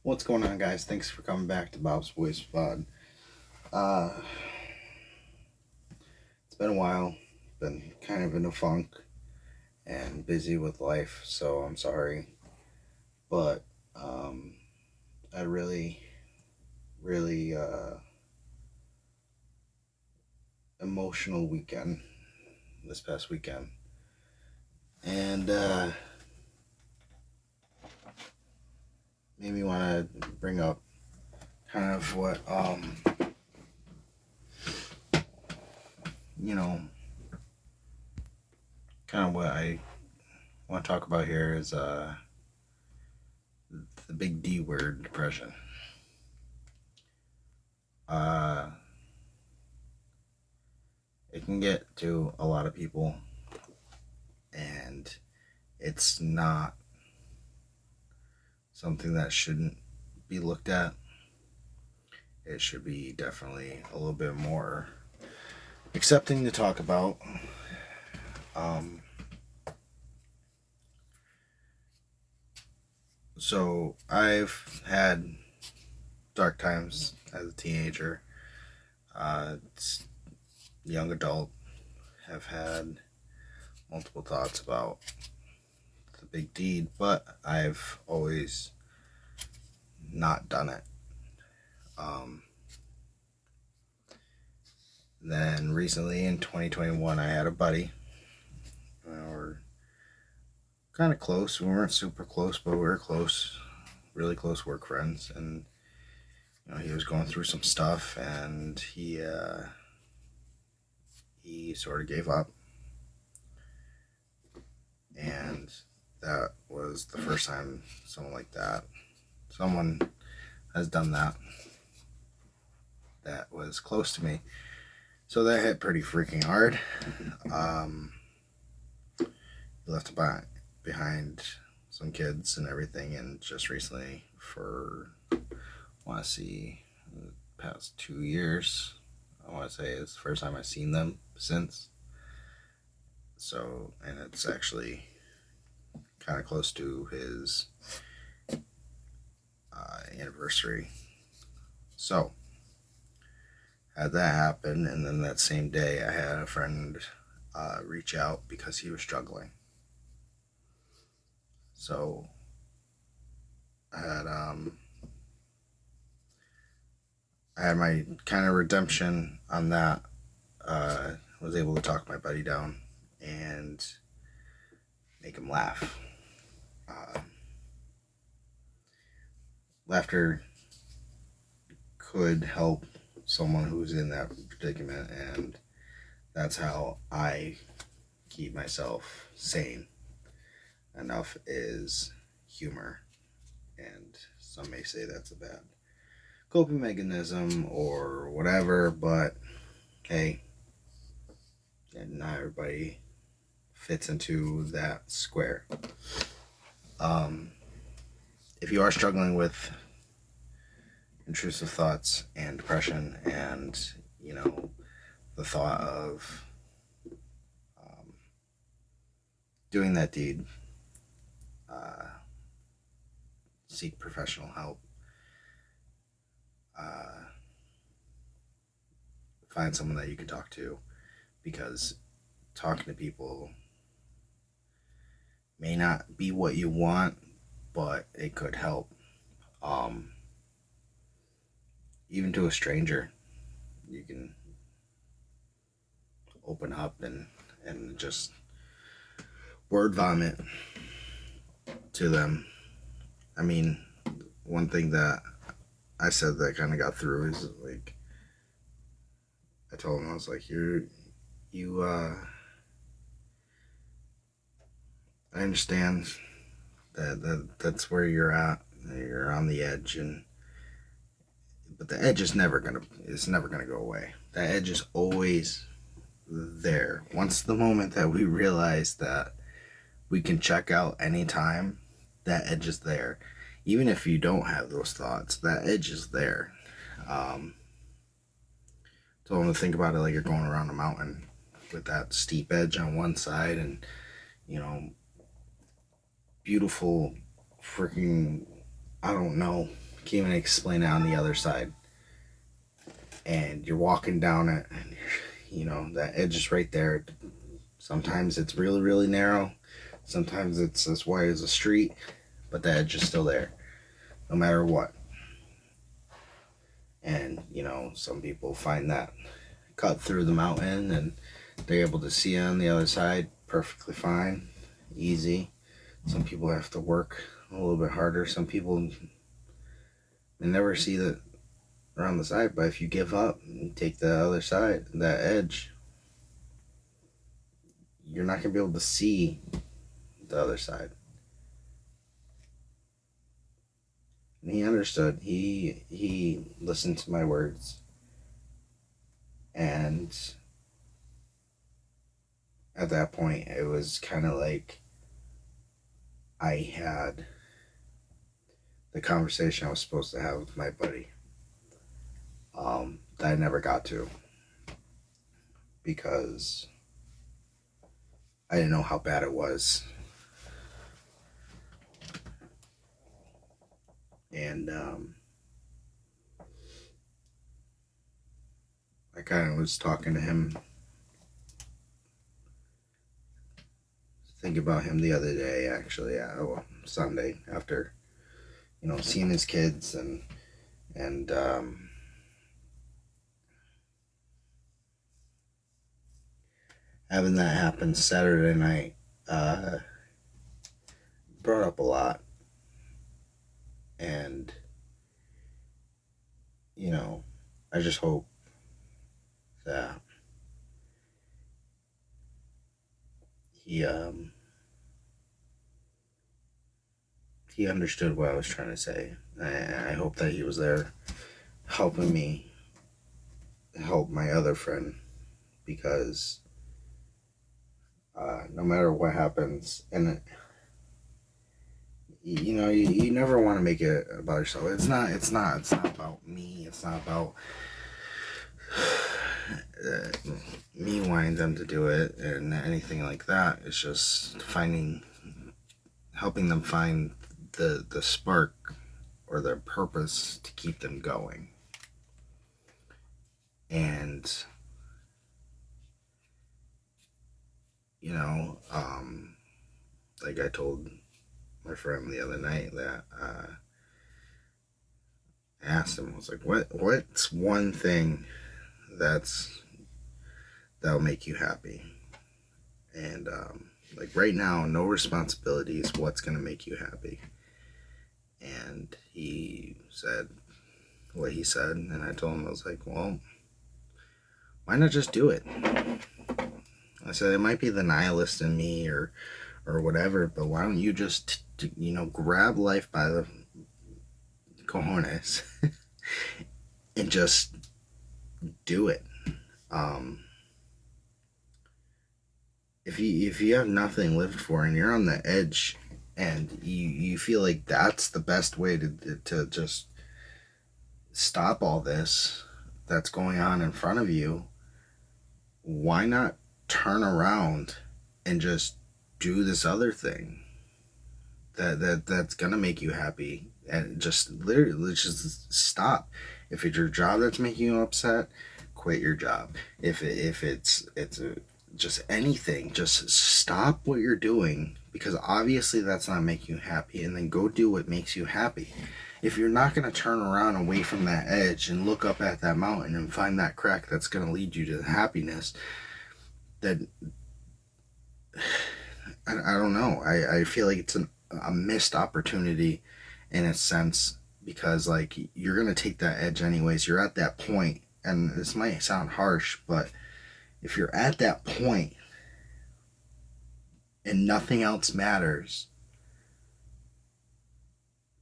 What's going on, guys? Thanks for coming back to Bob's Voice Pod. Uh, it's been a while. Been kind of in a funk and busy with life, so I'm sorry. But I really emotional weekend this past weekend, and made me want to bring up kind of what you know kind of what I want to talk about here is the big D word, depression. Uh, it can get to a lot of people, and it's not something that shouldn't be looked at. It should be definitely a little bit more accepting to talk about. Um, so I've had dark times as a teenager. It's young adult. Have had multiple thoughts about the big deed, but I've always not done it. Um, then recently in 2021, I had a buddy. We were kind of close. We weren't super close, but we were close, really close work friends. And he was going through some stuff, and he sort of gave up. And that was the first time someone has done that was close to me. So that hit pretty freaking hard. He left behind some kids and everything, and just recently, for I want to see the past 2 years, I want to say it's the first time I've seen them since. So, and it's actually kind of close to his anniversary. So, had that happen, and then that same day, I had a friend reach out because he was struggling. So, I had my kind of redemption on that. Was able to talk my buddy down and make him laugh. Laughter could help someone who's in that predicament, and that's how I keep myself sane. Enough is humor, and some may say that's a bad coping mechanism or whatever, but hey, not everybody fits into that square. If you are struggling with intrusive thoughts and depression, and the thought of doing that deed, seek professional help. Find someone that you can talk to, because talking to people may not be what you want, but it could help. Even to a stranger, you can open up and just word vomit to them. I mean, one thing that I said that kind of got through is, like, I told him, I was like, I understand that's where you're at. You're on the edge, but the edge is never gonna go away. That edge is always there. Once the moment that we realize that we can check out anytime, that edge is there. Even if you don't have those thoughts, that edge is there. So I'm to think about it like you're going around a mountain with that steep edge on one side, and beautiful freaking, I don't know, can't even explain it on the other side. And you're walking down it, and that edge is right there. Sometimes it's really, really narrow. Sometimes it's as wide as a street, but the edge is still there, no matter what. And, some people find that cut through the mountain and they're able to see on the other side perfectly fine, easy. Some people have to work a little bit harder. Some people may never see the around the side, but if you give up and take the other side, that edge, you're not going to be able to see the other side. And he understood. He listened to my words. And at that point, it was kind of like I had the conversation I was supposed to have with my buddy that I never got to because I didn't know how bad it was. And I kind of was talking to him, thinking about him the other day, actually, Sunday, after, seeing his kids and having that happen Saturday night brought up a lot. And, I just hope that he understood what I was trying to say. I hope that he was there helping me help my other friend, because no matter what happens, and you never want to make it about yourself. It's not about me. It's not about me wanting them to do it and anything like that. It's just helping them find the spark or their purpose to keep them going. And like I told my friend the other night that I asked him, I was like, what's one thing that'll make you happy? And like right now, no responsibilities, what's gonna make you happy? And he said what he said, and I told him, I was like, well, why not just do it? I said, it might be the nihilist in me or whatever, but why don't you just grab life by the cojones and just do it. If you have nothing lived for and you're on the edge and you feel like that's the best way to just stop all this that's going on in front of you, why not turn around and just do this other thing that's gonna make you happy, and just literally just stop. If it's your job that's making you upset, quit your job. If it's just anything, just stop what you're doing, because obviously that's not making you happy, and then go do what makes you happy. If you're not going to turn around away from that edge and look up at that mountain and find that crack that's going to lead you to happiness, then I don't know. I feel like it's a missed opportunity in a sense, because like you're going to take that edge anyways. You're at that point, and this might sound harsh, but if you're at that point and nothing else matters,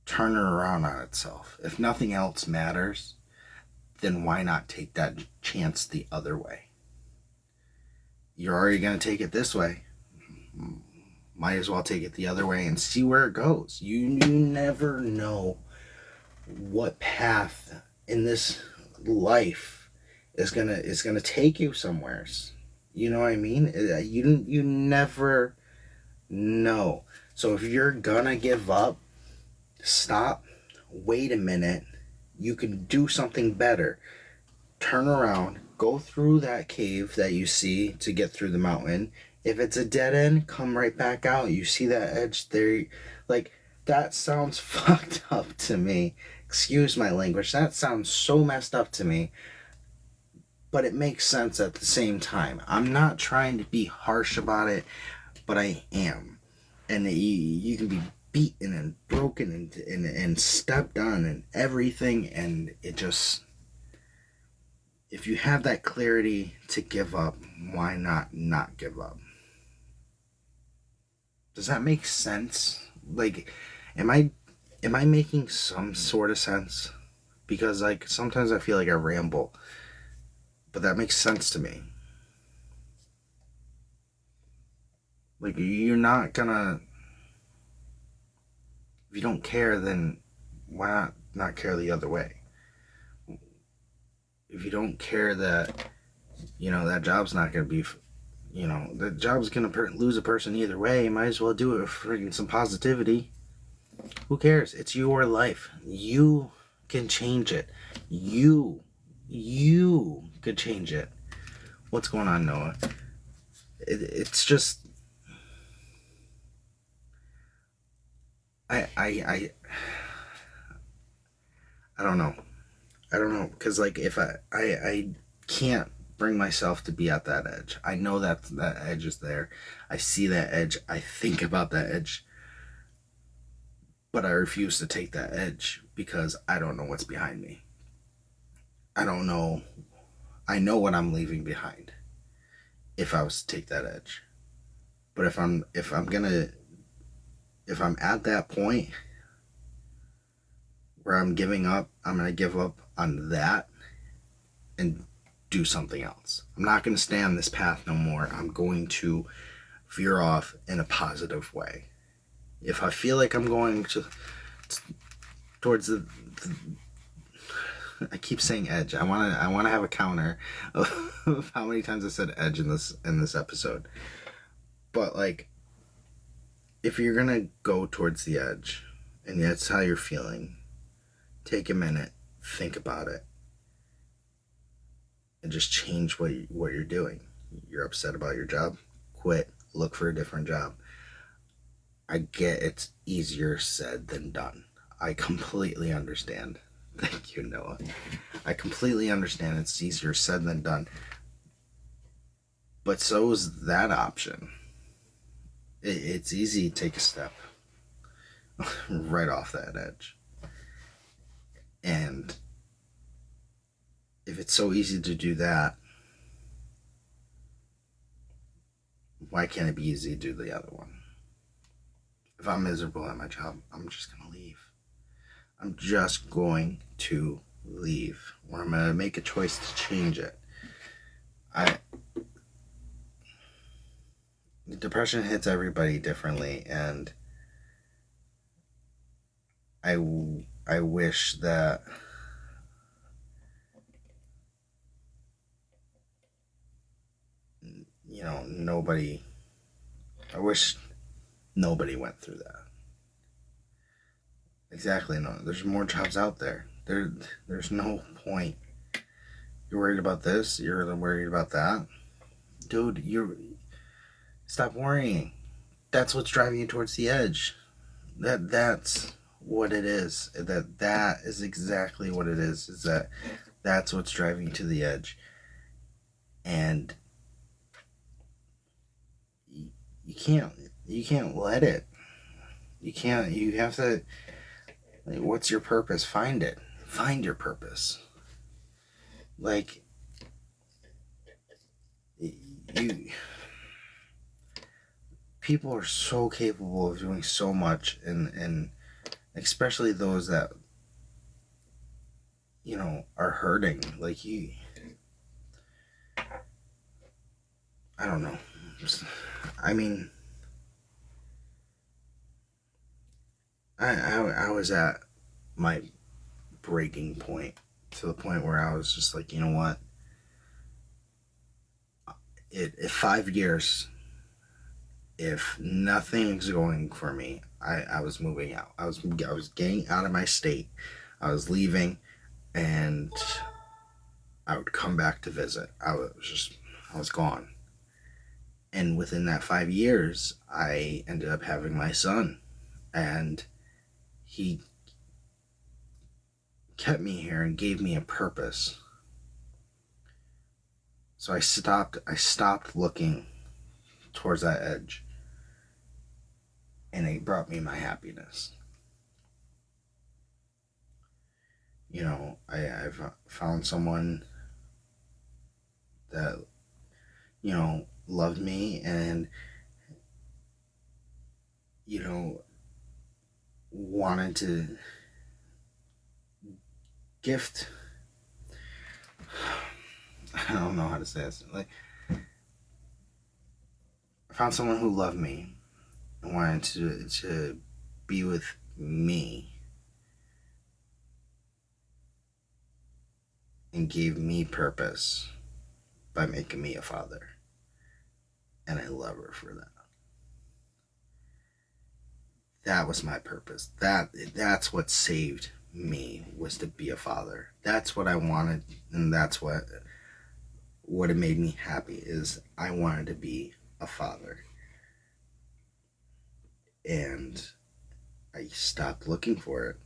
turn it around on itself. If nothing else matters, then why not take that chance the other way? You're already going to take it this way. Might as well take it the other way and see where it goes. You never know what path in this life is gonna take you somewhere. You know what I mean? You never know. So if you're gonna give up, stop wait a minute, you can do something better. Turn around, go through that cave that you see to get through the mountain. If it's a dead end, come right back out. You see that edge there? Like, that sounds fucked up to me. Excuse my language. That sounds so messed up to me. But it makes sense at the same time. I'm not trying to be harsh about it, but I am. And you can be beaten and broken and stepped on and everything, and it just, if you have that clarity to give up, why not give up? Does that make sense? Like, am I making some sort of sense? Because like sometimes I feel like I ramble, but that makes sense to me. Like, you're not gonna, if you don't care, then why not care the other way? If you don't care that, that job's not gonna be, the job's gonna lose a person either way, you might as well do it with freaking some positivity. Who cares? It's your life. You can change it. You could change it. What's going on, Noah? It's just, I don't know. I don't know, because like if I can't bring myself to be at that edge. I know that edge is there. I see that edge. I think about that edge. But I refuse to take that edge because I don't know what's behind me. I don't know. I know what I'm leaving behind if I was to take that edge. But if I'm at that point where I'm giving up, I'm going to give up on that and do something else. I'm not going to stay on this path no more. I'm going to veer off in a positive way. If I feel like I'm going towards the I keep saying edge. I want to have a counter of how many times I said edge in this episode. But like, if you're gonna go towards the edge and that's how you're feeling, take a minute, think about it, and just change what you're doing. You're upset about your job? Quit. Look for a different job. I get it's easier said than done. I completely understand. Thank you, Noah. I completely understand it's easier said than done. But so is that option. It's easy to take a step right off that edge. And if it's so easy to do that, why can't it be easy to do the other one? If I'm miserable at my job, I'm just going to leave. I'm just going to leave. Or I'm going to make a choice to change it. Depression hits everybody differently, and I wish that nobody, I wish nobody went through that. Exactly. No, there's more jobs out there. There's no point. You're worried about this, you're worried about that. Dude, stop worrying. That's what's driving you towards the edge. That's what it is. That is exactly what it is. Is that's what's driving you to the edge. And you can't let it. You have to, like, what's your purpose? Find it. Find your purpose. Like, people are so capable of doing so much, and especially those that are hurting. Like, I don't know. I mean, I was at my breaking point, to the point where I was just like, you know what? If 5 years, if nothing's going for me, I was moving out. I was getting out of my state. I was leaving, and I would come back to visit. I was gone. And within that 5 years, I ended up having my son, and he kept me here and gave me a purpose. So I stopped looking towards that edge, and it brought me my happiness. You know, I've found someone that, you know, loved me and, you know, wanted to gift. I don't know how to say this. Like, I found someone who loved me and wanted to be with me and gave me purpose by making me a father. And I love her for that. That was my purpose. That's what saved me, was to be a father. That's what I wanted, and that's what it made me happy, is I wanted to be a father. And I stopped looking for it.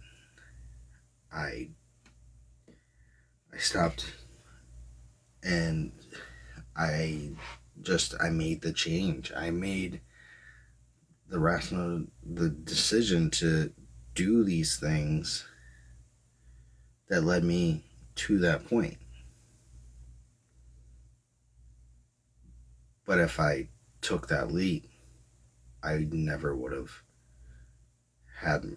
I stopped, and I made the change. I made the rational, the decision to do these things that led me to that point. But if I took that leap, I never would have had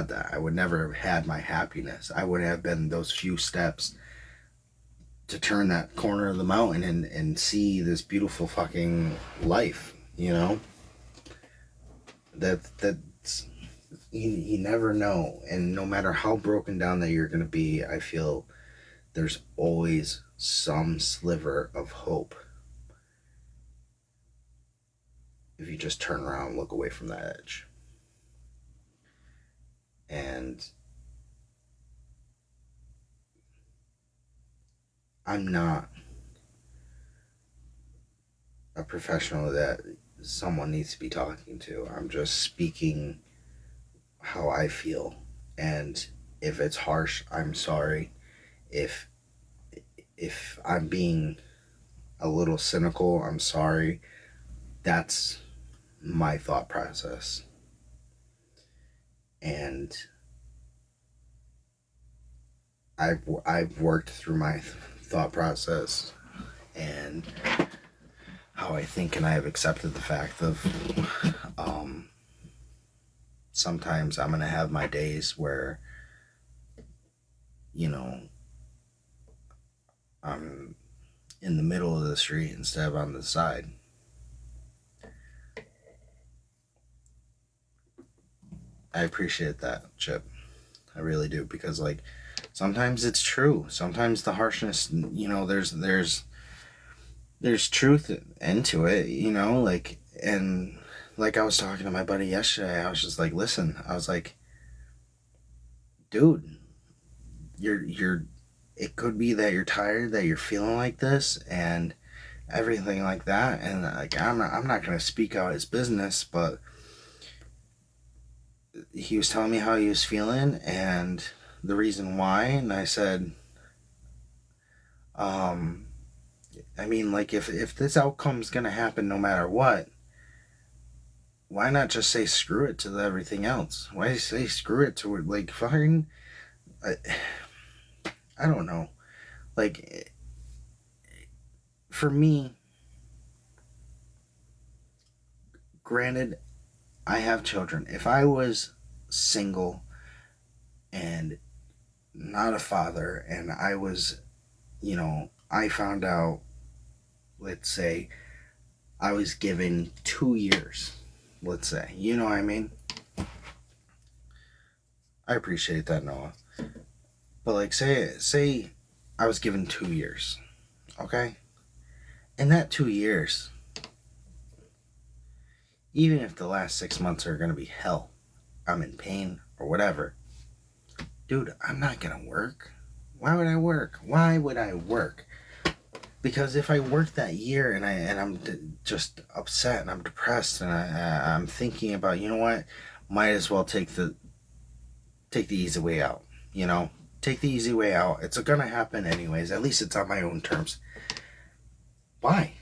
that. I would never have had my happiness. I would have been those few steps to turn that corner of the mountain and see this beautiful fucking life, you know? That's you never know. And no matter how broken down that you're gonna be, I feel there's always some sliver of hope if you just turn around and look away from that edge. And I'm not a professional that someone needs to be talking to. I'm just speaking how I feel. And if it's harsh, I'm sorry. If I'm being a little cynical, I'm sorry. That's my thought process. And I've worked through my thought process and how I think, and I have accepted the fact of sometimes I'm gonna have my days where, you know, I'm in the middle of the street instead of on the side. I appreciate that, Chip. I really do, because like sometimes it's true. Sometimes the harshness, you know, there's truth into it, you know, like, and like I was talking to my buddy yesterday, I was just like, listen, I was like, dude, you're it could be that you're tired, that you're feeling like this and everything like that, and like I'm not gonna speak out his business, but he was telling me how he was feeling and the reason why, and I said, I mean, like, if this outcome's gonna happen no matter what, why not just say screw it to everything else? Why say screw it to, like, fucking, I don't know. Like, for me, granted, I have children. If I was single and not a father, and I was, you know, I found out, let's say, I was given 2 years, let's say, you know what I mean? I appreciate that, Noah. But like, say I was given 2 years, okay? In that 2 years, even if the last 6 months are going to be hell, I'm in pain or whatever, dude, I'm not going to work. Why would I work? Why would I work? Because if I work that year and I'm just upset and I'm depressed and I'm thinking about, you know what, might as well take the easy way out. You know, take the easy way out. It's gonna happen anyways. At least it's on my own terms. Why?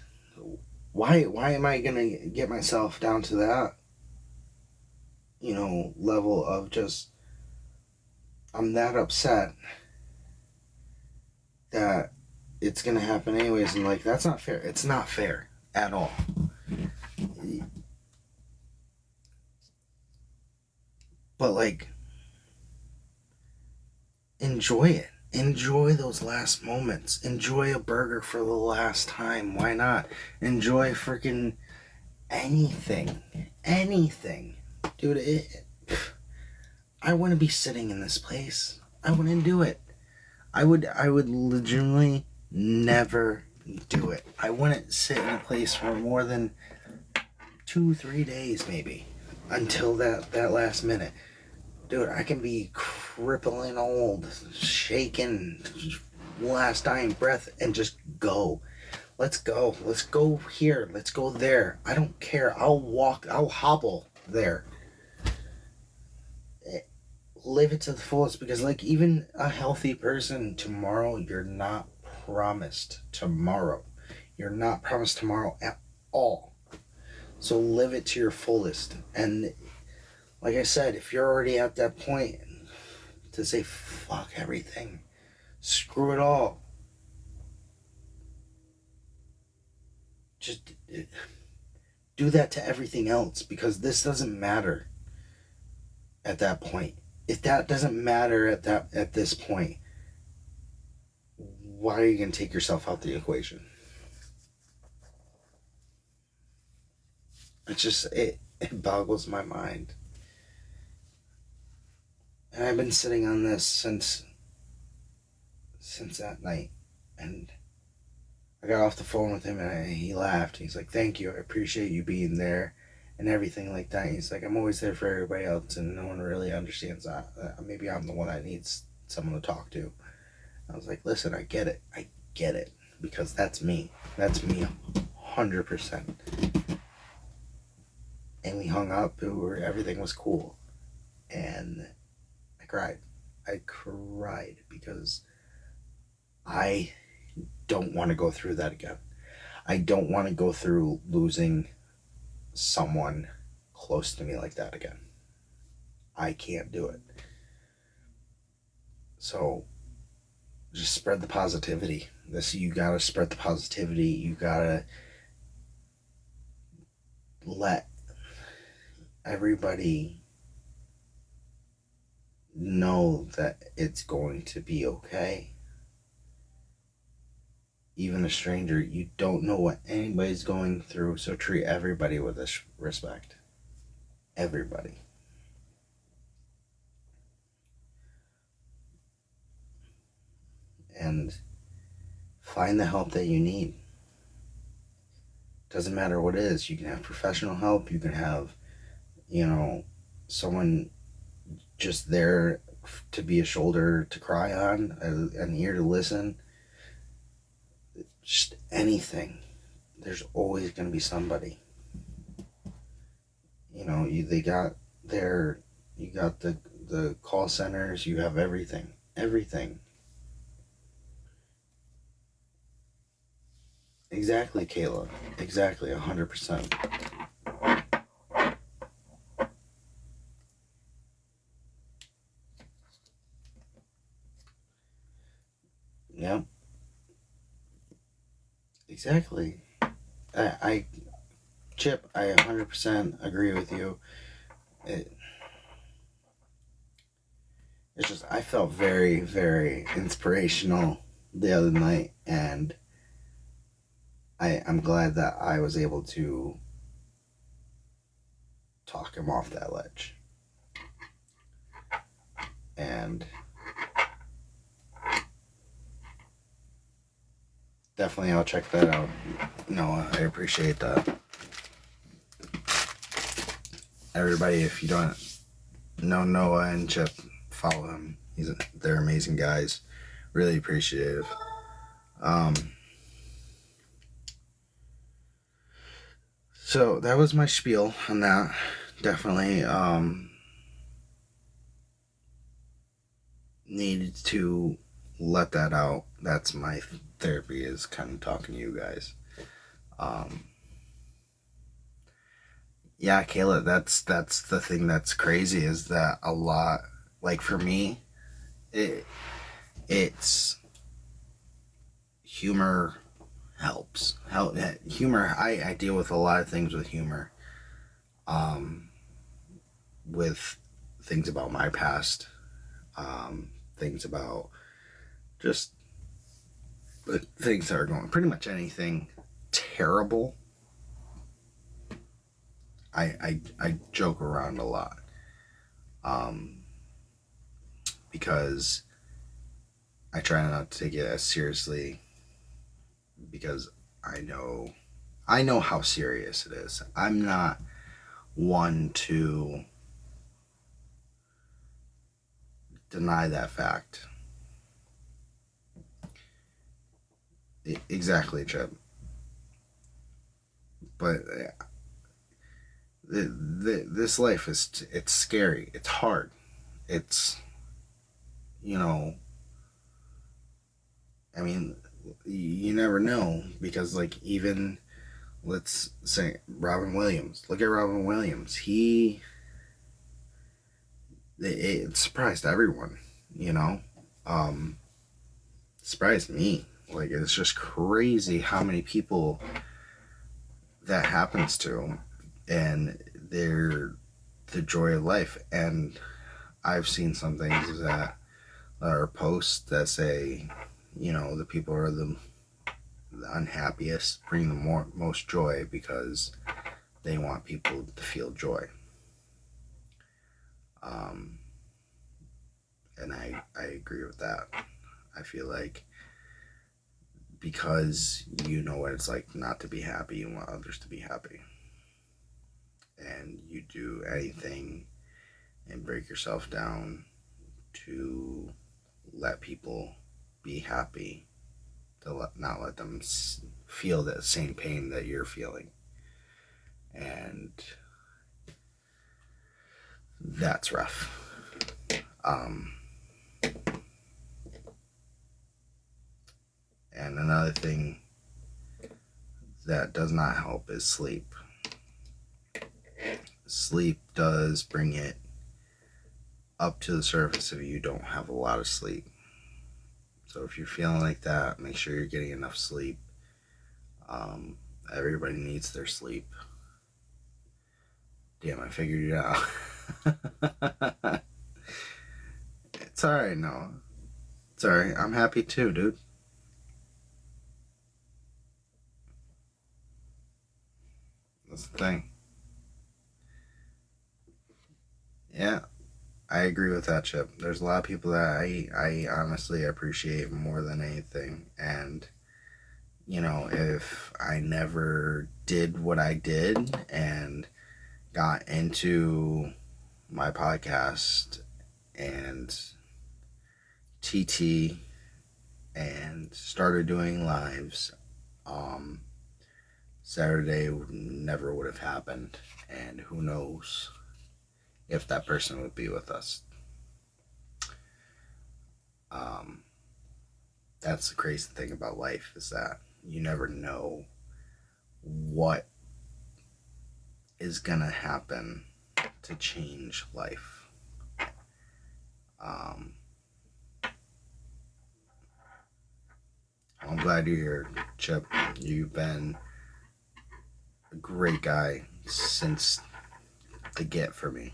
Why am I gonna get myself down to that, level of just, I'm that upset that it's gonna happen anyways, and like, that's not fair. It's not fair at all. But like, enjoy it. Enjoy those last moments. Enjoy a burger for the last time. Why not? Enjoy freaking anything. Anything. Dude, I wouldn't be sitting in this place. I wouldn't do it. I would legitimately never do it. I wouldn't sit in a place for more than 2-3 days maybe, until that last minute. Dude, I can be crippling old, shaking, last dying breath, and just go. Let's go. Let's go here. Let's go there. I don't care. I'll walk. I'll hobble there. Live it to the fullest, because like, even a healthy person, tomorrow, you're not promised tomorrow. You're not promised tomorrow at all. So live it to your fullest. And like I said, if you're already at that point to say, fuck everything, screw it all, just do that to everything else, because this doesn't matter at that point. If that doesn't matter at this point, why are you going to take yourself out the equation? It boggles my mind. And I've been sitting on this since that night. And I got off the phone with him, and he laughed. He's like, thank you. I appreciate you being there and everything like that. He's like, I'm always there for everybody else, and no one really understands that. Maybe I'm the one that needs someone to talk to. I was like, listen, I get it. I get it. Because that's me. That's me 100%. And we hung up. Everything was cool. And I cried. I cried because I don't want to go through that again. I don't want to go through losing someone close to me like that again. I can't do it. So just spread the positivity. You gotta spread the positivity. You gotta let everybody know that it's going to be okay. Even a stranger, you don't know what anybody's going through, so treat everybody with respect. Everybody. And find the help that you need. Doesn't matter what it is. You can have professional help. You can have, someone just there to be a shoulder to cry on, an ear to listen. Just anything. There's always going to be somebody. They got you got the call centers, you have everything. Everything. Exactly, Kayla. Exactly, 100%. Yeah. Exactly. Chip, I 100% agree with you. It's just, I felt very, very inspirational the other night, and I'm glad that I was able to talk him off that ledge. And definitely I'll check that out. No, I appreciate that. everybody, if you don't know Noah and Chip, follow him. They're amazing guys. Really appreciative. So that was my spiel on that. Definitely needed to let that out. That's my therapy, is kind of talking to you guys. Yeah, Kayla, that's the thing that's crazy, is that a lot, like for me, it's humor helps. Humor, I deal with a lot of things with humor. With things about my past, things about just things that are going, pretty much anything terrible. I joke around a lot, because I try not to take it as seriously, because I know how serious it is. I'm not one to deny that fact. Exactly, Chip. But this life it's scary. It's hard. It's, I mean, you never know, because like, even let's say Robin Williams. Look at Robin Williams. It surprised everyone. Surprised me. Like, it's just crazy how many people that happens to, and they're the joy of life. And I've seen some things that are posts that say, the people are the unhappiest, bring the most joy, because they want people to feel joy. And I agree with that. I feel like, because you know what it's like not to be happy, you want others to be happy. And you do anything and break yourself down to let people be happy, to not let them feel that same pain that you're feeling. And that's rough. And another thing that does not help is sleep. Sleep does bring it up to the surface if you don't have a lot of sleep. So if you're feeling like that, make sure you're getting enough sleep. Everybody needs their sleep. Damn, I figured it out. It's alright, Noah. It's alright. I'm happy too, dude. That's the thing. Yeah, I agree with that, Chip. There's a lot of people that I honestly appreciate more than anything. And, if I never did what I did and got into my podcast and TT and started doing lives, Saturday never would have happened. And who knows if that person would be with us. That's the crazy thing about life, is that you never know what is gonna happen to change life. I'm glad you're here, Chip. You've been a great guy since the get for me.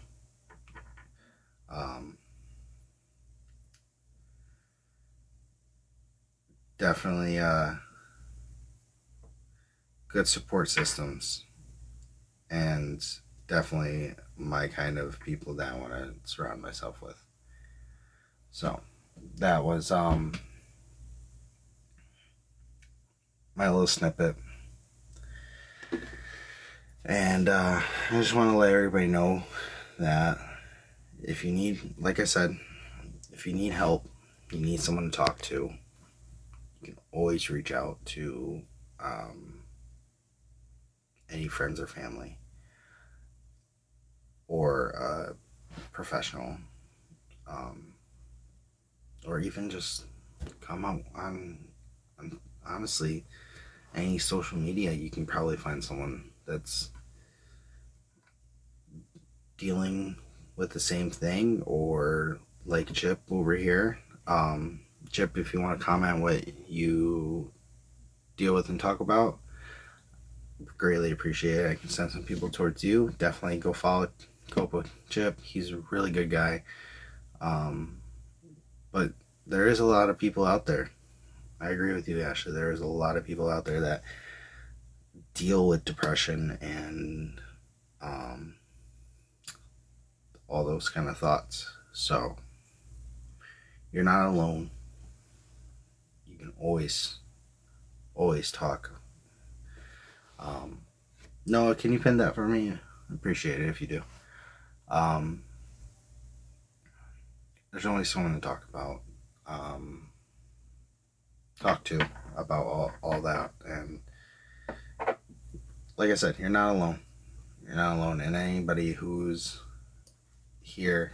Definitely good support systems, and definitely my kind of people that I want to surround myself with. So that was my little snippet. And I just want to let everybody know that if you need, like I said, if you need help, you need someone to talk to, you can always reach out to any friends or family or a professional, um, or even just come out on honestly any social media. You can probably find someone that's dealing with the same thing, or like Chip over here. Chip, if you want to comment what you deal with and talk about, greatly appreciate it. I can send some people towards you. Definitely go follow Copa Chip. He's a really good guy. Um, but there is a lot of people out there. I agree with you, Ashley. There is a lot of people out there that deal with depression and all those kind of thoughts. So you're not alone. You can always talk. Noah, can you pin that for me? I appreciate it if you do. Um, there's only someone to um, talk to about all that. And like I said, you're not alone. You're not alone. And anybody who's here,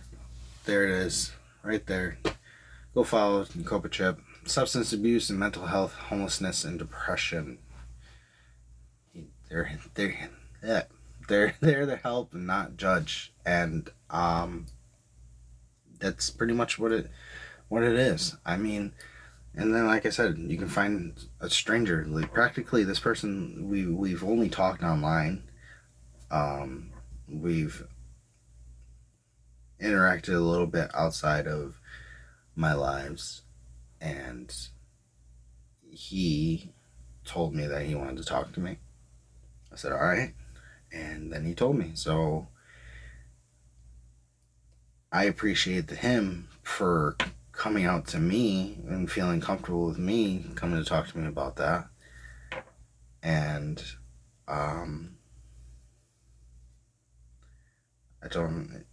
there it is, right there. Go follow Copa Chip. Substance abuse and mental health, homelessness and depression. They're they're yeah, they're there to help and not judge. And that's pretty much what it is. I mean, and then like I said, you can find a stranger. Like practically, this person we've only talked online. We've interacted a little bit outside of my lives, and he told me that he wanted to talk to me. I said, all right. And then he told me. So I appreciate him for coming out to me and feeling comfortable with me coming to talk to me about that. And I told him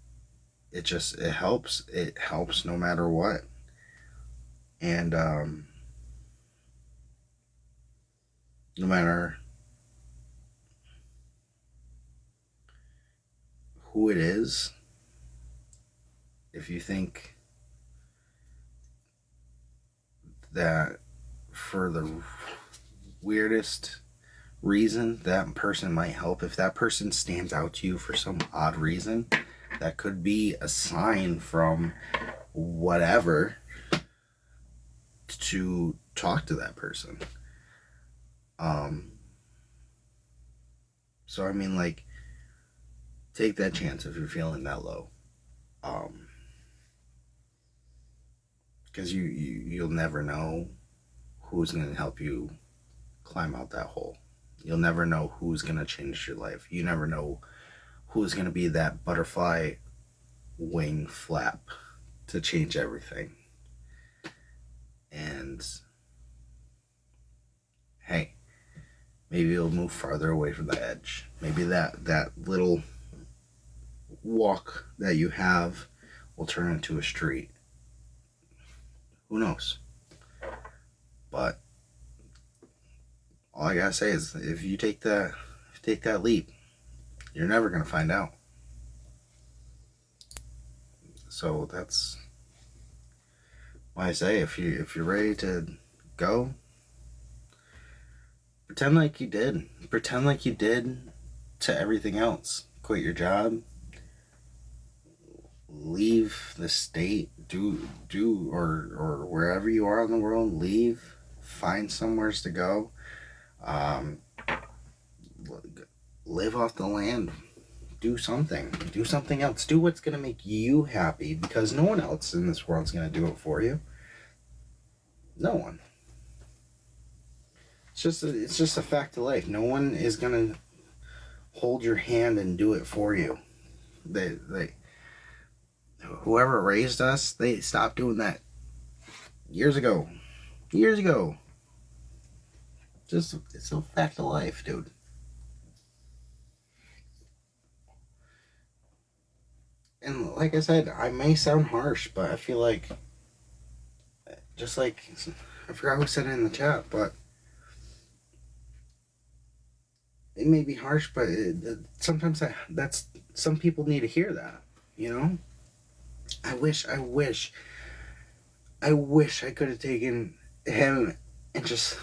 it helps. It helps no matter what. And no matter who it is, if you think that for the weirdest reason that person might help, if that person stands out to you for some odd reason, that could be a sign from whatever to talk to that person. So I mean, like, take that chance if you're feeling that low. Because you'll never know who's going to help you climb out that hole. You'll never know who's going to change your life. You never know who's going to be that butterfly wing flap to change everything. And hey, maybe you'll move farther away from the edge. Maybe that little walk that you have will turn into a street. Who knows? But all I gotta say is, if you take that leap, you're never gonna find out. So that's why I say, if you're ready to go, pretend like you did. Pretend like you did to everything else. Quit your job. Leave the state. Or wherever you are in the world. Leave. Find somewheres to go. Live off the land. Do something. Do something else. Do what's gonna make you happy, because no one else in this world's gonna do it for you. No one. It's just a fact of life. No one is gonna hold your hand and do it for you. They whoever raised us, they stopped doing that years ago. Years ago. Just, it's a fact of life, dude. And like I said, I may sound harsh, but I feel like, just like, I forgot who said it in the chat, but it may be harsh, but sometimes that's some people need to hear that. You know, I wish I could have taken him and just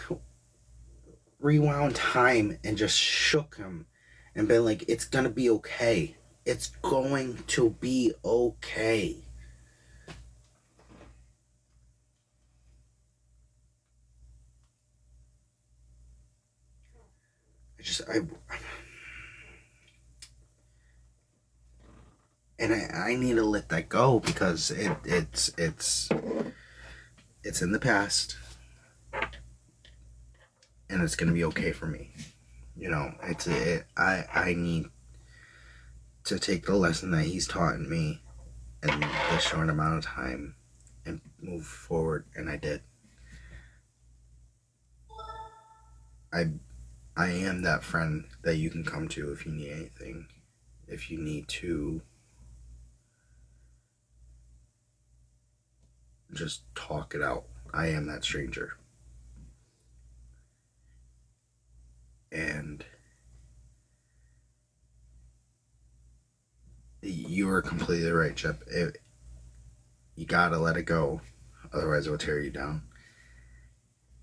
rewound time and just shook him and been like, "It's gonna be okay. It's going to be okay." I just I and I need to let that go because it's in the past and it's gonna be okay for me. You know, I need to take the lesson that he's taught me in this short amount of time and move forward, and I did. I I am that friend that you can come to if you need anything, if you need to just talk it out. I am that stranger. And you are completely right, Chip. You gotta let it go, otherwise it will tear you down.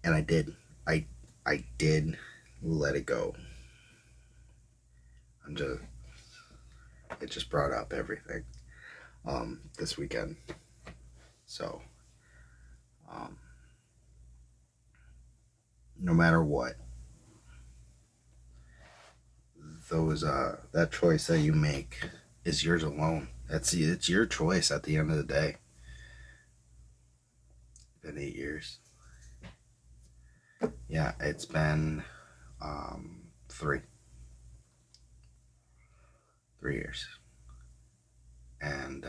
And I did. I did let it go. It just brought up everything this weekend. So no matter what, those that choice that you make is yours alone. It's your choice at the end of the day. It's been 8 years. Yeah, it's been 3 years. And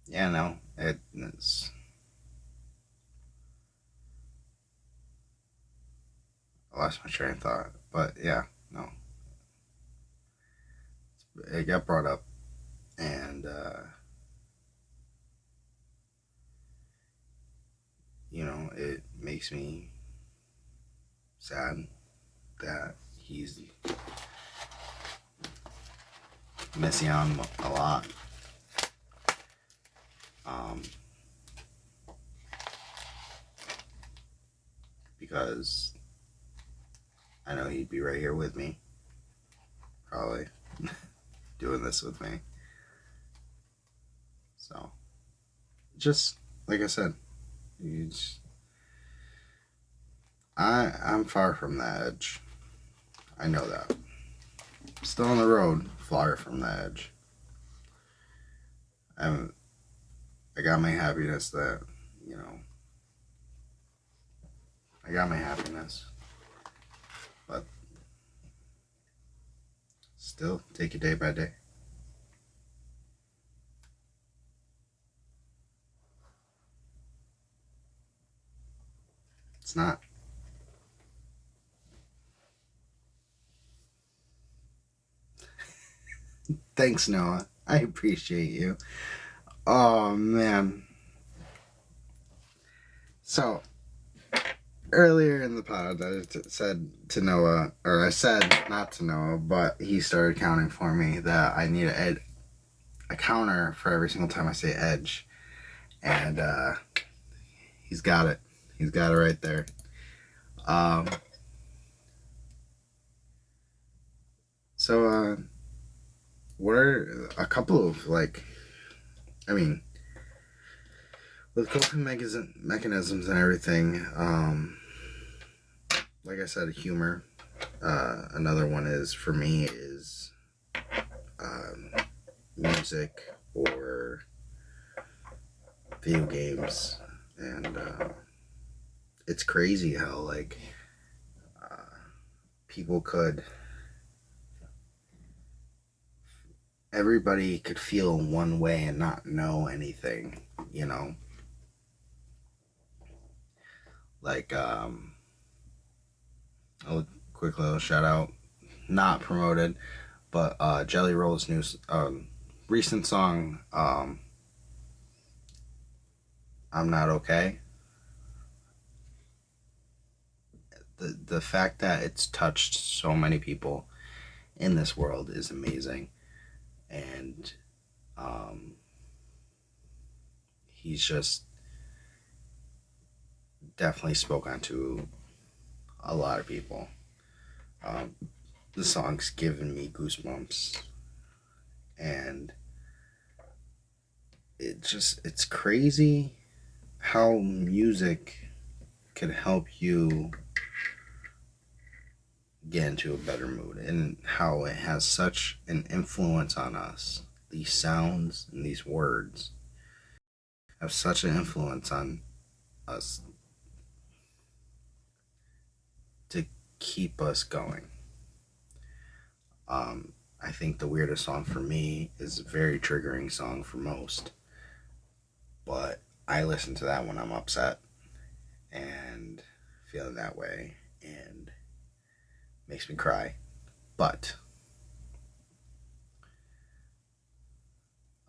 yeah, no, it's I lost my train of thought. But yeah, no. It got brought up, and you know, it makes me sad that he's missing out on a lot. Because I know he'd be right here with me, probably doing this with me. So, just like I said, I'm far from the edge. I know that. Still on the road, far from the edge. I got my happiness that, you know, I got my happiness. But still, take it day by day. It's not. Thanks, Noah. I appreciate you. Oh, man. So, earlier in the pod, I said to Noah, or I said not to Noah, but he started counting for me that I need a counter for every single time I say edge. And he's got it. He's got it right there. So, what are a couple of, like, I mean, with coping mechanisms and everything, like I said, humor. Another one is, for me, is music or video games. And it's crazy how, like, people could, everybody could feel one way and not know anything, you know? Like, a quick little shout out, not promoted, But Jelly Roll's new recent song, "I'm Not Okay." The fact that it's touched so many people in this world is amazing, and um, he's just definitely spoken to a lot of people. Um, the song's given me goosebumps, and it's crazy how music can help you get into a better mood, and how it has such an influence on us. These sounds and these words have such an influence on us to keep us going. I think the weirdest song for me is a very triggering song for most, but I listen to that when I'm upset and feeling that way, and makes me cry. But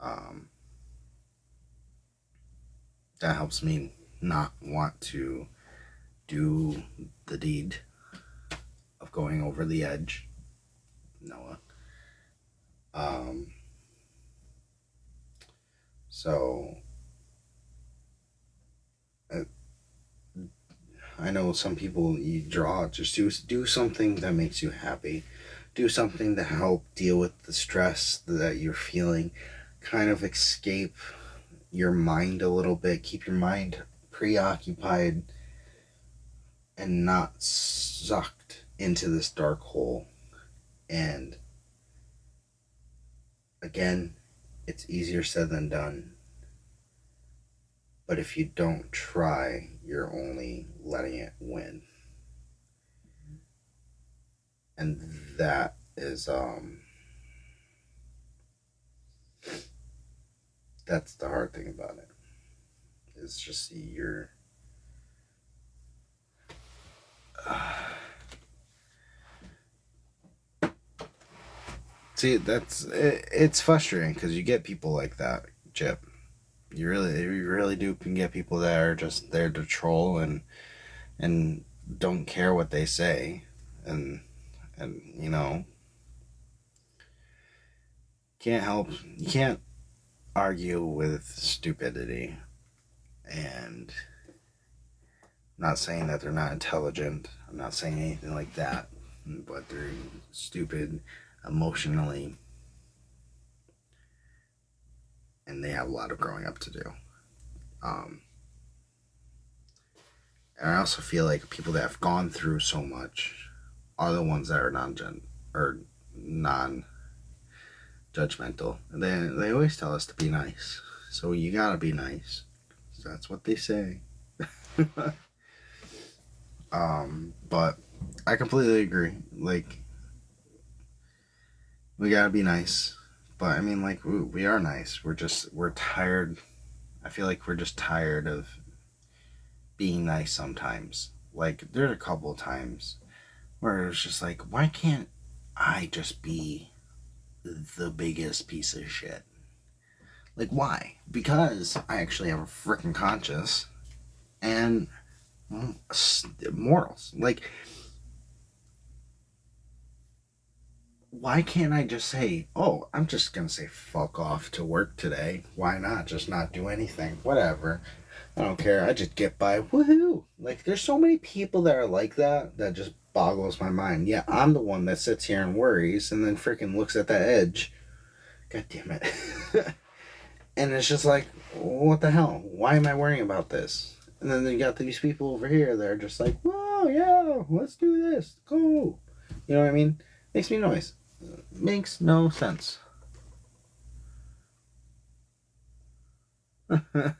um, that helps me not want to do the deed of going over the edge, Noah. Um, so uh, I know some people, you draw, just do something that makes you happy. Do something to help deal with the stress that you're feeling. Kind of escape your mind a little bit. Keep your mind preoccupied and not sucked into this dark hole. And again, it's easier said than done. But if you don't try, you're only letting it win. And that is that's the hard thing about it. It's just you're see, it's frustrating because you get people like that, Chip. You really do can get people that are just there to troll and don't care what they say, and you can't argue with stupidity. And I'm not saying that they're not intelligent. I'm not saying anything like that, but they're stupid emotionally, and they have a lot of growing up to do. Um, and I also feel like people that have gone through so much are the ones that are non judgmental. And they always tell us to be nice, so you gotta be nice. That's what they say. But I completely agree. Like, we gotta be nice. But I mean, like, we are nice. We're tired. I feel like we're just tired of being nice sometimes. Like, there's a couple of times where it's just like, why can't I just be the biggest piece of shit? Like, why? Because I actually have a freaking conscience and morals. Like, why can't I just say, oh, I'm just gonna say fuck off to work today? Why not just not do anything? Whatever. I don't care. I just get by. Woohoo! Like, there's so many people that are like that just boggles my mind. Yeah, I'm the one that sits here and worries and then freaking looks at that edge. God damn it. And it's just like, what the hell? Why am I worrying about this? And then you got these people over here that are just like, whoa, yeah, let's do this. Go. You know what I mean? Makes me noise. Makes no sense. I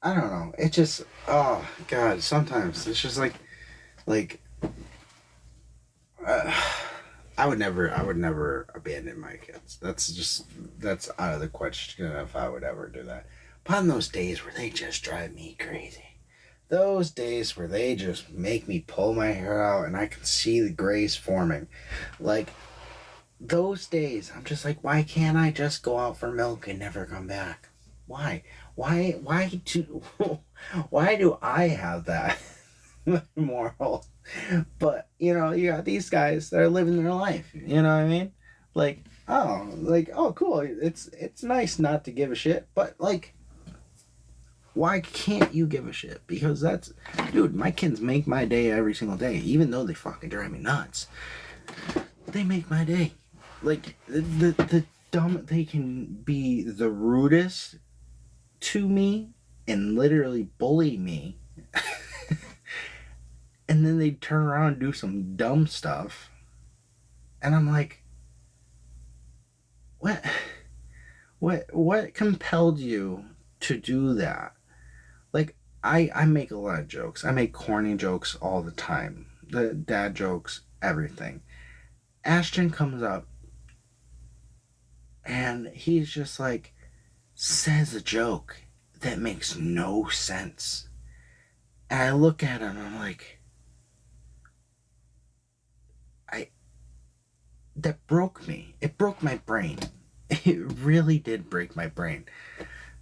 don't know. It just, oh God, sometimes it's just like, uh, I would never abandon my kids. That's out of the question if I would ever do that. But on those days where they just drive me crazy, those days where they just make me pull my hair out and I can see the grays forming. Like, those days, I'm just like, why can't I just go out for milk and never come back? Why? Why do, why do I have that moral? But, you got these guys that are living their life. You know what I mean? Oh, cool. It's nice not to give a shit, but, like, why can't you give a shit? Because dude, my kids make my day every single day, even though they fucking drive me nuts. They make my day. Like, the dumb, they can be the rudest to me and literally bully me. And then they turn around and do some dumb stuff. And I'm like, what compelled you to do that? Like, I make a lot of jokes. I make corny jokes all the time. The dad jokes, everything. Ashton comes up and he's just like, says a joke that makes no sense. And I look at him and I'm like, that broke me. It broke my brain. It really did break my brain.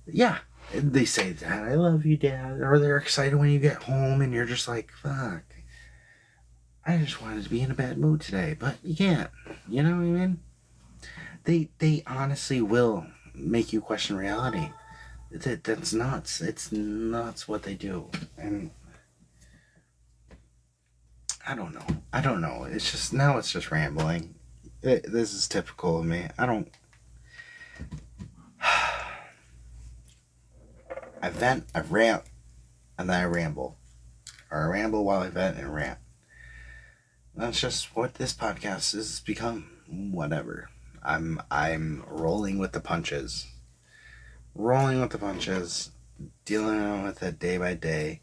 Yeah, they say, Dad, I love you, Dad. Or they're excited when you get home and you're just like, fuck. I just wanted to be in a bad mood today, but you can't. You know what I mean? They honestly will make you question reality. That's nuts. It's nuts what they do. And I don't know. It's just rambling. This is typical of me. I vent, I rant, and then I ramble. Or I ramble while I vent and rant. That's just what this podcast has become. Whatever. I'm rolling with the punches. Dealing with it day by day.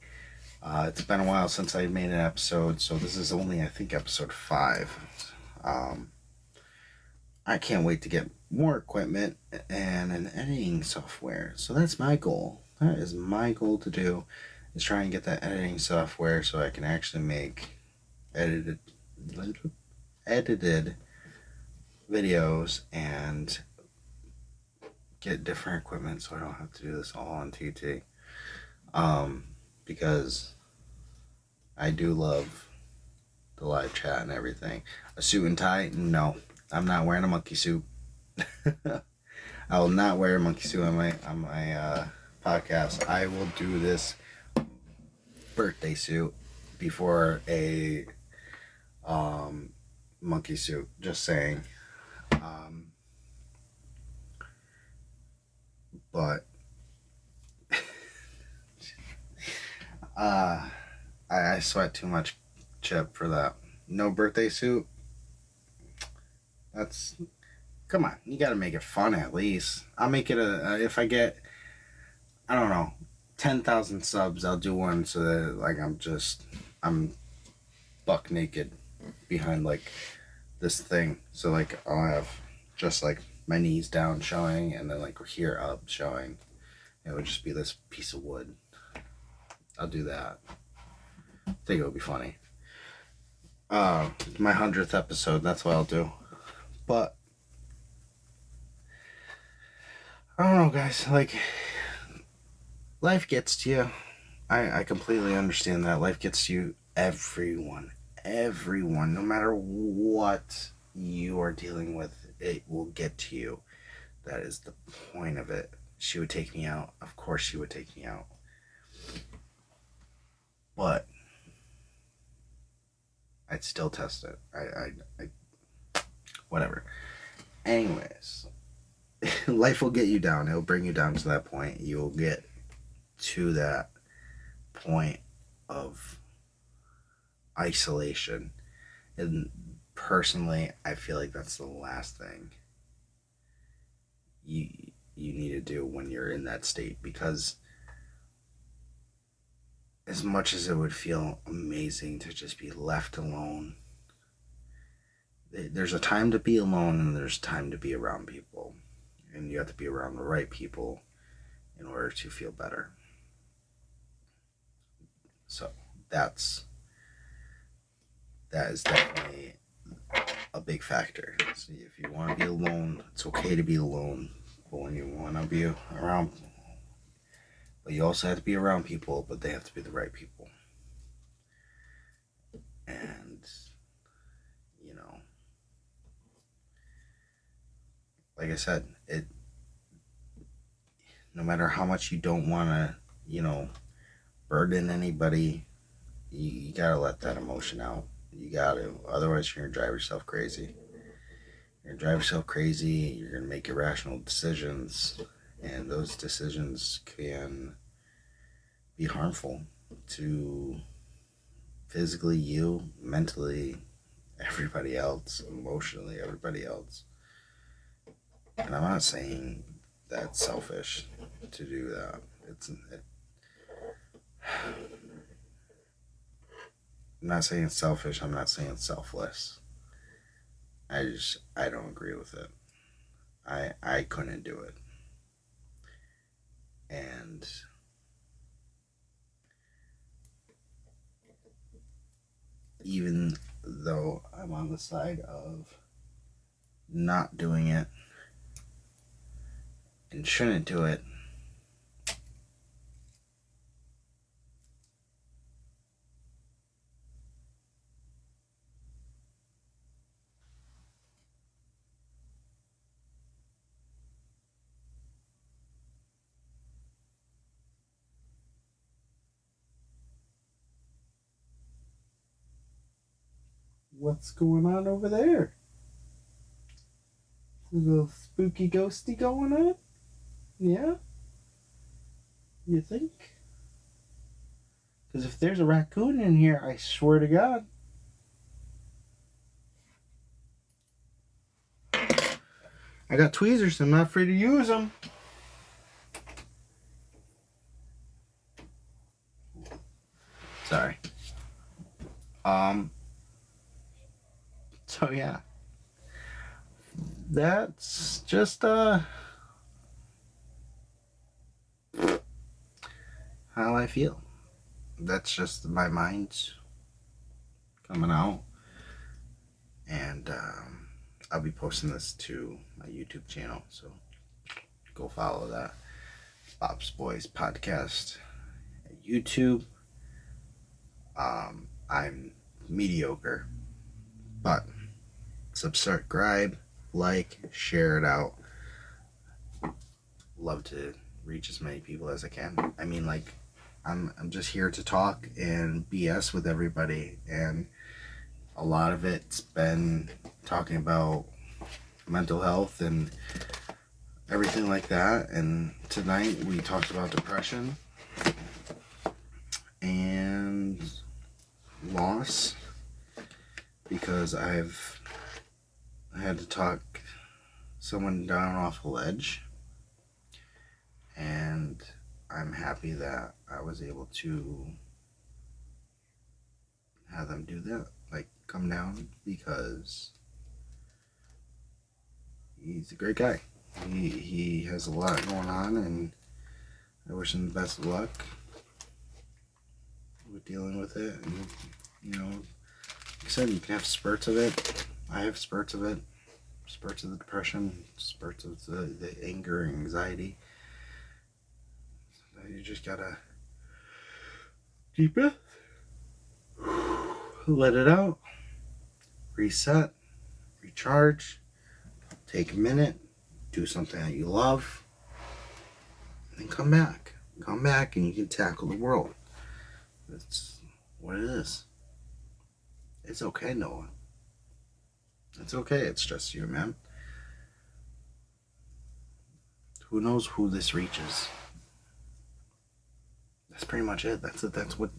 It's been a while since I made an episode, so this is only, I think, episode 5. I can't wait to get more equipment and an editing software. So that's my goal. That is my goal to do, is try and get that editing software so I can actually make edited videos and get different equipment so I don't have to do this all on TT. Because I do love the live chat and everything. A suit and tie? No. I'm not wearing a monkey suit. I will not wear a monkey suit on my podcast. I will do this birthday suit before a monkey suit. Just saying. But I sweat too much, Chip, for that. No birthday suit. Come on, you gotta make it fun at least. I'll make it if I get, I don't know, 10,000 subs, I'll do one so that, like, I'm buck naked behind, like, this thing. So, like, I'll have just, like, my knees down showing and then, like, here up showing. It would just be this piece of wood. I'll do that. I think it would be funny. My 100th episode, that's what I'll do. But I don't know, guys. Like, life gets to you. I completely understand that. Life gets to you. Everyone, no matter what you are dealing with, it will get to you. That is the point of it. She would take me out. Of course she would take me out. But I'd still test it. I whatever. Anyways, life will get you down. It'll bring you down to that point. You'll get to that point of isolation. And personally, I feel like that's the last thing you need to do when you're in that state, because as much as it would feel amazing to just be left alone, there's a time to be alone and there's time to be around people, and you have to be around the right people in order to feel better. So that's that is definitely a big factor. So if you want to be alone, it's okay to be alone. But when you want to be around, but you also have to be around people, but they have to be the right people. And you know, like I said, it no matter how much you don't want to, burden anybody, you gotta let that emotion out. You gotta, otherwise you're gonna drive yourself crazy. You're gonna drive yourself crazy. You're gonna make irrational decisions, and those decisions can be harmful to physically you, mentally, everybody else, emotionally, everybody else. And I'm not saying that's selfish to do that. I'm not saying it's selfish. I'm not saying it's selfless. I don't agree with it. I couldn't do it. And even though I'm on the side of not doing it and shouldn't do it, what's going on over there? A little spooky ghosty going on? Yeah? You think? Because if there's a raccoon in here, I swear to God. I got tweezers, I'm not free to use them. Sorry. So yeah. That's just how I feel. That's just my mind coming out. And I'll be posting this to my YouTube channel, so go follow that. Bob's Boys Podcast at YouTube. I'm mediocre, but subscribe, like, share it out. Love to reach as many people as I can. I mean, like, I'm just here to talk and BS with everybody, and a lot of it's been talking about mental health and everything like that. And tonight we talked about depression and loss, because I had to talk someone down off a ledge, and I'm happy that I was able to have them do that, like come down, because he's a great guy. He has a lot going on, and I wish him the best of luck with dealing with it. And like I said, you can have spurts of it. I have spurts of it, spurts of the depression, spurts of the anger and anxiety. So you just gotta deep breath, let it out, reset, recharge, take a minute, do something that you love, and then come back. Come back and you can tackle the world. That's what it is. It's okay, Noah. It's okay. It's just you, man. Who knows who this reaches? That's pretty much it. That's it. That's what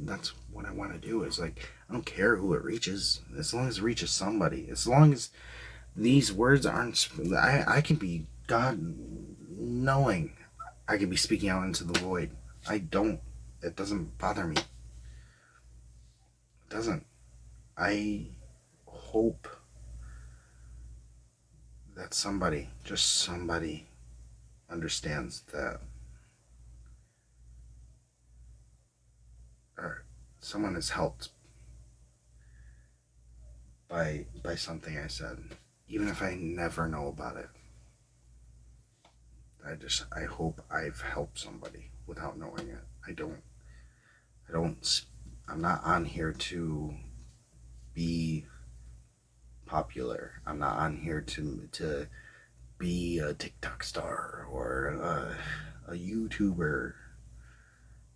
I want to do. Is like, I don't care who it reaches, as long as it reaches somebody. As long as these words aren't, I can be God knowing. I can be speaking out into the void. It doesn't bother me. It doesn't. I hope that just somebody, understands that, or someone is helped by something I said, even if I never know about it. I hope I've helped somebody without knowing it. I'm not on here to be popular. I'm not on here to be a TikTok star or a YouTuber.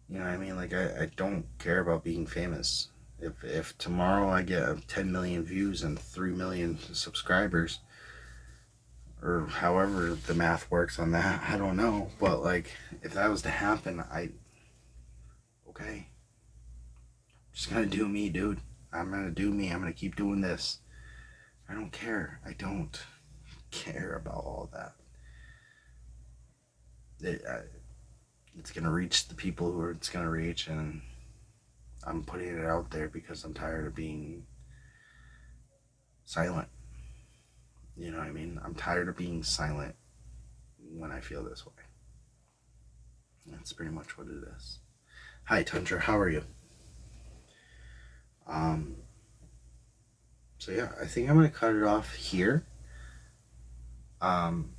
You know what I mean? Like, I don't care about being famous. If tomorrow I get 10 million views and 3 million subscribers, or however the math works on that, I don't know. But like, if that was to happen, okay, I'm just gonna do me, dude. I'm gonna do me. I'm gonna keep doing this. I don't care. I don't care about all that. It's gonna reach the people who it's gonna reach, and I'm putting it out there because I'm tired of being silent. You know what I mean? I'm tired of being silent when I feel this way. That's pretty much what it is. Hi, Tundra. How are you? Um. So yeah, I think I'm gonna cut it off here. Um.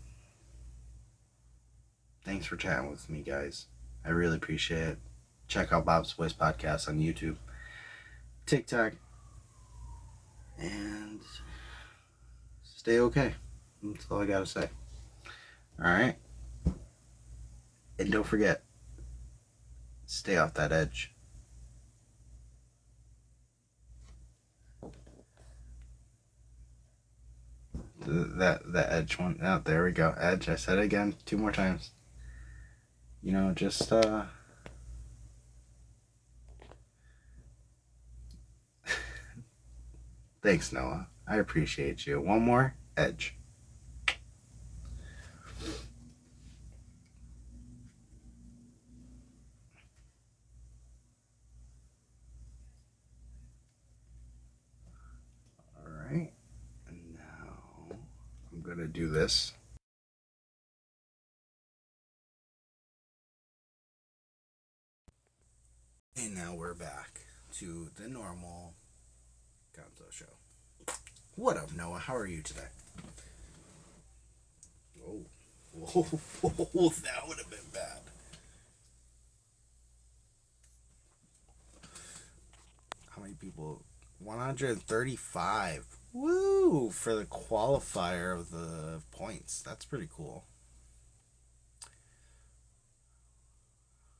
Thanks for chatting with me, guys. I really appreciate it. Check out Bob's Voice Podcast on YouTube, TikTok, and stay okay. That's all I gotta say. Alright? And don't forget, stay off that edge. That edge one. Oh, there we go. Edge. I said it again 2 more times. You know, just thanks, Noah. I appreciate you. One more. Edge. Alright. And now I'm gonna do this. And now we're back to the normal Gonzo show. What up, Noah? How are you today? Oh, oh, that would have been bad. How many people? 135. Woo! For the qualifier of the points. That's pretty cool.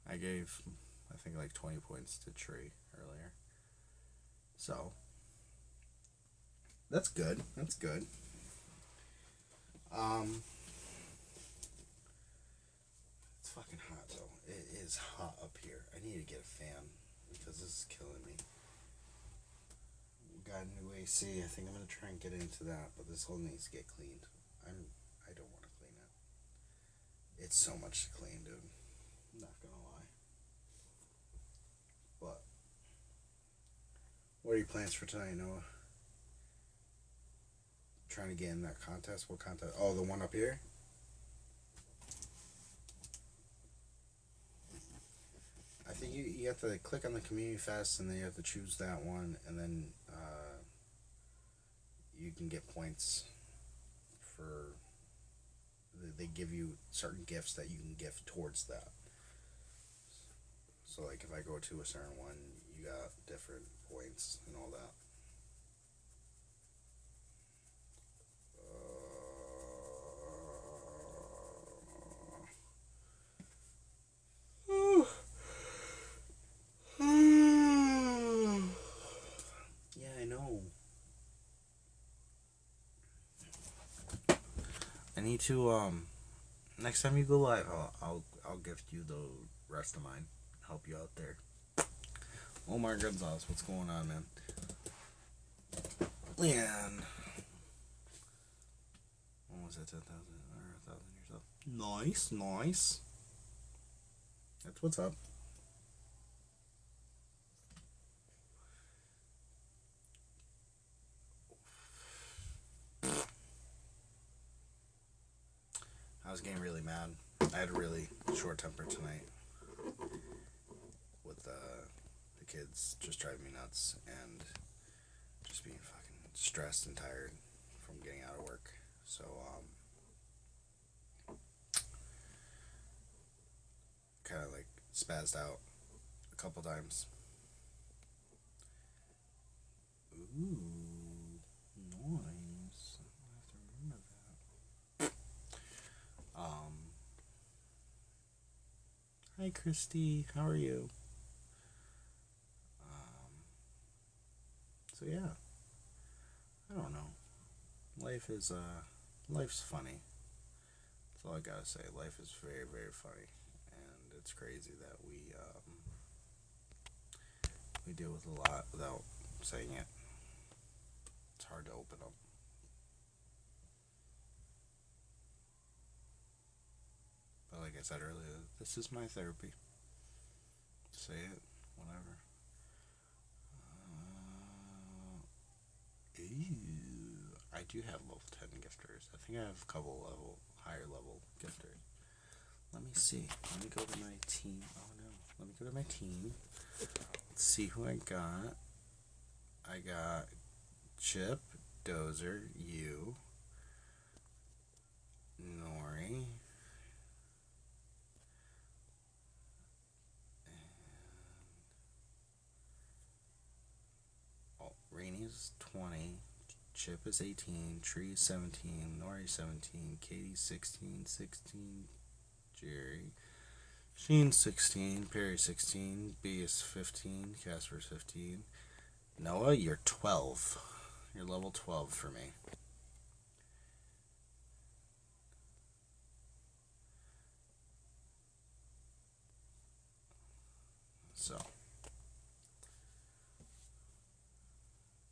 I gave, I think, like 20 points to Tree earlier. So, that's good. That's good. It's fucking hot though. It is hot up here. I need to get a fan because this is killing me. We got a new AC. I think I'm gonna try and get into that, but this whole needs to get cleaned. I don't want to clean it. It's so much to clean, dude. I'm not gonna lie. But what are your plans for tonight, Noah? Trying to get in that contest? What contest? Oh, the one up here? I think you have to click on the community fest and then you have to choose that one, and then you can get points for. They give you certain gifts that you can give towards that. So, like, if I go to a certain one, you got different points and all that. Yeah, I know. I need to next time you go live, I'll gift you the rest of mine. Help you out there. Omar Gonzalez, what's going on, man? Leanne. When was that? 10,000 or 1,000 years old? Nice, nice. That's what's up. I was getting really mad. I had a really short temper tonight with the kids just drive me nuts, and just being fucking stressed and tired from getting out of work. So, kind of like spazzed out a couple times. Ooh, nice. I have to remember that. Hi, Christy. How are you? So yeah, I don't know. Life's funny. That's all I gotta say. Life is very, very funny, and it's crazy that we deal with a lot without saying it. It's hard to open up. But like I said earlier, this is my therapy. Say it, whatever. I do have level 10 gifters. I think I have a couple higher level gifters. Let me see. Let me go to my team. Oh no. Let me go to my team. Let's see who I got. I got Chip, Dozer, you, Nori, Rainey's 20, Chip is 18, Tree is 17, Nori 17, Katie 16, Jerry, Sheen 16, Perry 16, B is 15, Casper's 15. Noah, you're 12. You're level 12 for me. So.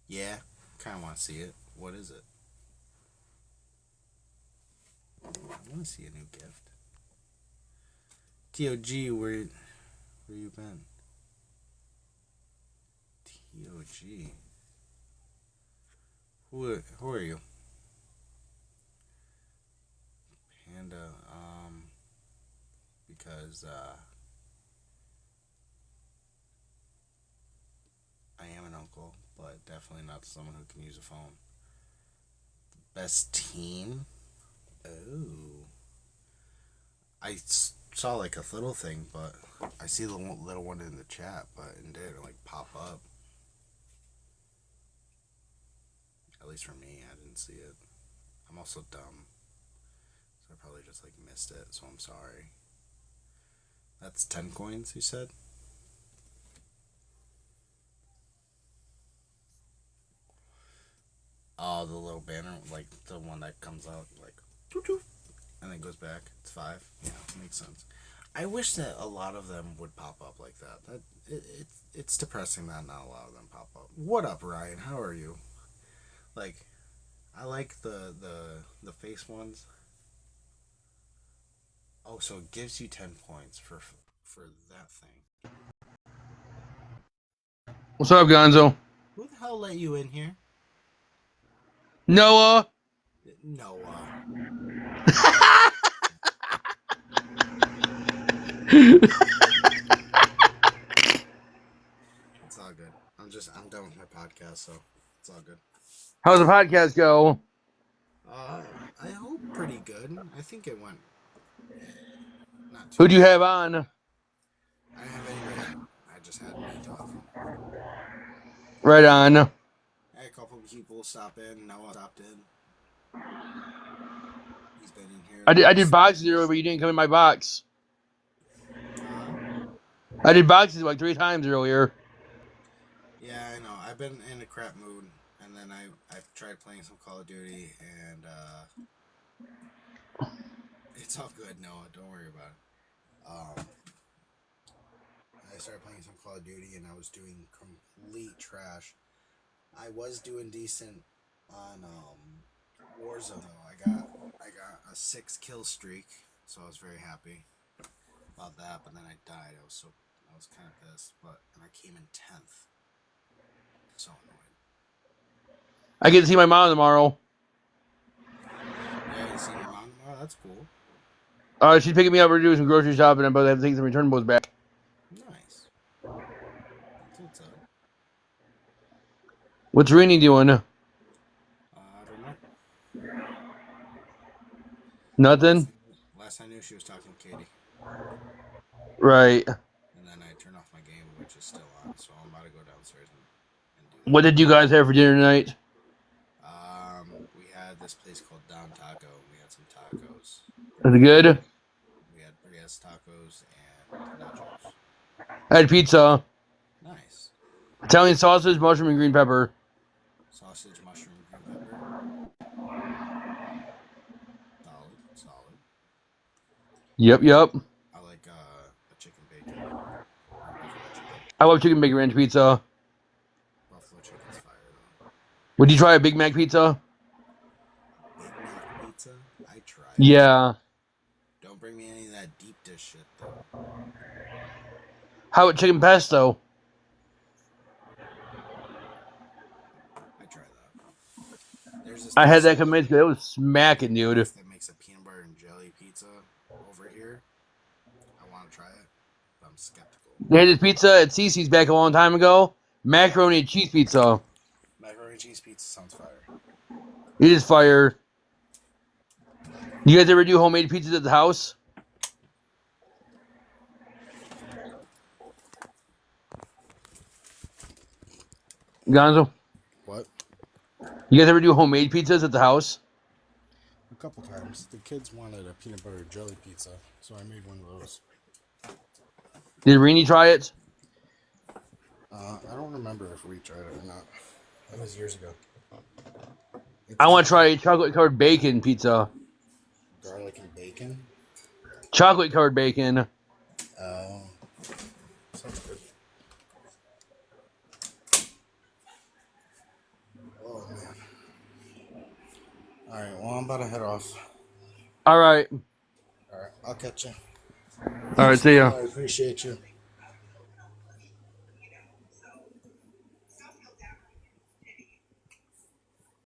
Yeah, kind of want to see it. What is it? I want to see a new gift. TOG, where you been? TOG. Who are you? Panda, because, I am an uncle, but definitely not someone who can use a phone. Best team? Oh. I saw like a little thing, but I see the little one in the chat, but it didn't like pop up. At least for me, I didn't see it. I'm also dumb, so I probably just like missed it, so I'm sorry. That's 10 coins, you said? Oh, the little banner, like the one that comes out, like, and then goes back. It's 5. Yeah, makes sense. I wish that a lot of them would pop up like that. It's depressing that not a lot of them pop up. What up, Ryan? How are you? Like, I like the face ones. Oh, so it gives you 10 points for that thing. What's up, Gonzo? Who the hell let you in here? Noah. Noah. It's all good. I'm done with my podcast, so it's all good. How's the podcast go? I hope pretty good. I think it went not too Who'd you bad. have on? I didn't have anybody. I just had me talking. Right on. I had a couple of people stop in. Noah stopped in. He's been in here. I did boxes earlier, but you didn't come in my box. Huh? I did boxes like 3 times earlier. Yeah, I know. I've been in a crap mood, and then I've tried playing some Call of Duty, and it's all good, Noah. Don't worry about it. I started playing some Call of Duty, and I was doing complete trash. I was doing decent on Warzone though. I got a 6 kill streak, so I was very happy about that. But then I died. I was kind of pissed. And I came in 10th. So annoyed. I get to see my mom tomorrow. Yeah, you see your mom? Oh, that's cool. She's picking me up. We're doing some grocery shopping, but I have to take some return boats back. Nice. What's Rini doing? I don't know. Nothing? Last I knew, she was talking to Katie. Right. And then I turned off my game, which is still on, so I'm about to go downstairs and do that. What did you guys have for dinner tonight? We had this place called Down Taco. We had some tacos. Is it good? We had Brias tacos and nachos. I had pizza. Nice. Italian sausage, mushroom, and green pepper. Sausage, mushroom, green pepper. Solid. Yep. I like a chicken bacon. Or buffalo chicken. I love chicken bacon ranch pizza. Buffalo chicken's fire though. Would you try a Big Mac pizza? Big Mac pizza? I tried. Yeah. Don't bring me any of that deep dish shit though. How about chicken pesto? I tried that. There's this I had that place come in. It was smacking, dude. that makes a peanut butter and jelly pizza over here. I want to try it, but I'm skeptical. They had this pizza at Cece's back a long time ago. Macaroni and cheese pizza. Macaroni and cheese pizza sounds fire. It is fire. You guys ever do homemade pizzas at the house? Gonzo? What? You guys ever do homemade pizzas at the house? A couple times. The kids wanted a peanut butter jelly pizza, so I made one of those. Did Rini try it? I don't remember if we tried it or not. That was years ago. I want to try chocolate covered bacon pizza. Garlic and bacon? Chocolate covered bacon. Sounds good. Oh, man. Alright, well, I'm about to head off. All right. Alright, I'll catch you. All right, see ya. I appreciate you.